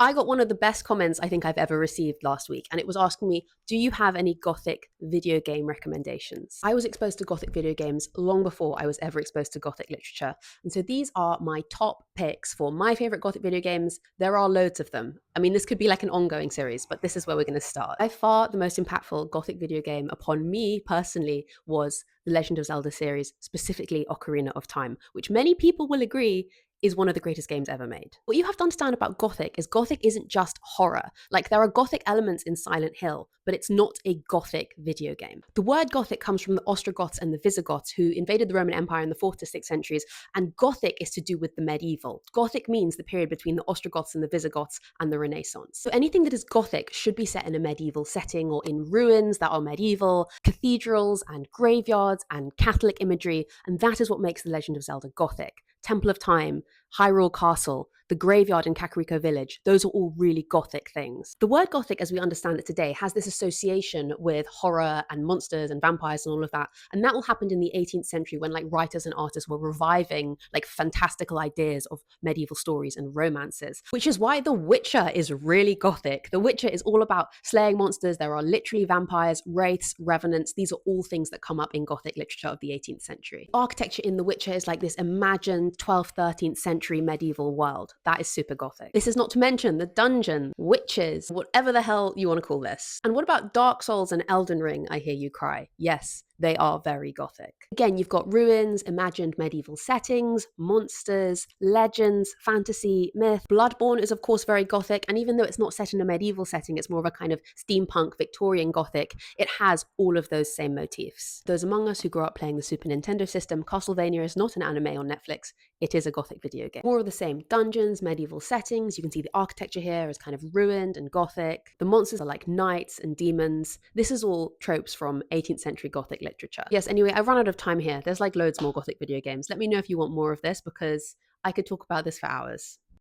I got one of the best comments I think I've ever received last week, and it was asking me, do you have any Gothic video game recommendations? I was exposed to Gothic video games long before I was ever exposed to Gothic literature. And so these are my top picks for my favorite Gothic video games. There are loads of them. I mean, this could be like an ongoing series, but this is where we're going to start. By far, the most impactful Gothic video game upon me personally was the Legend of Zelda series, specifically Ocarina of Time, which many people will agree is one of the greatest games ever made. What you have to understand about Gothic is Gothic isn't just horror. Like, there are Gothic elements in Silent Hill, but it's not a Gothic video game. The word Gothic comes from the Ostrogoths and the Visigoths, who invaded the Roman Empire in the 4th to 6th centuries, and Gothic is to do with the medieval. Gothic means the period between the Ostrogoths and the Visigoths and the Renaissance. So anything that is Gothic should be set in a medieval setting or in ruins that are medieval, cathedrals and graveyards and Catholic imagery, and that is what makes The Legend of Zelda Gothic. Temple of Time, Hyrule Castle, the graveyard in Kakariko Village, those are all really Gothic things. The word Gothic, as we understand it today, has this association with horror and monsters and vampires and all of that. And that all happened in the 18th century when writers and artists were reviving fantastical ideas of medieval stories and romances, which is why The Witcher is really Gothic. The Witcher is all about slaying monsters. There are literally vampires, wraiths, revenants. These are all things that come up in Gothic literature of the 18th century. Architecture in The Witcher is like this imagined 12th, 13th century medieval world. That is super Gothic. This is not to mention the dungeon, witches, whatever the hell you want to call this. And what about Dark Souls and Elden Ring, I hear you cry? Yes, they are very Gothic. Again, you've got ruins, imagined medieval settings, monsters, legends, fantasy, myth. Bloodborne is of course very Gothic, and even though it's not set in a medieval setting, it's more of a kind of steampunk Victorian Gothic, it has all of those same motifs. Those among us who grew up playing the Super Nintendo system, Castlevania is not an anime on Netflix, it is a Gothic video game. More of the same, dungeons, medieval settings, you can see the architecture here is kind of ruined and Gothic. The monsters are like knights and demons. This is all tropes from 18th century Gothic literature. Yes, anyway, I've run out of time here. There's loads more Gothic video games. Let me know if you want more of this because I could talk about this for hours.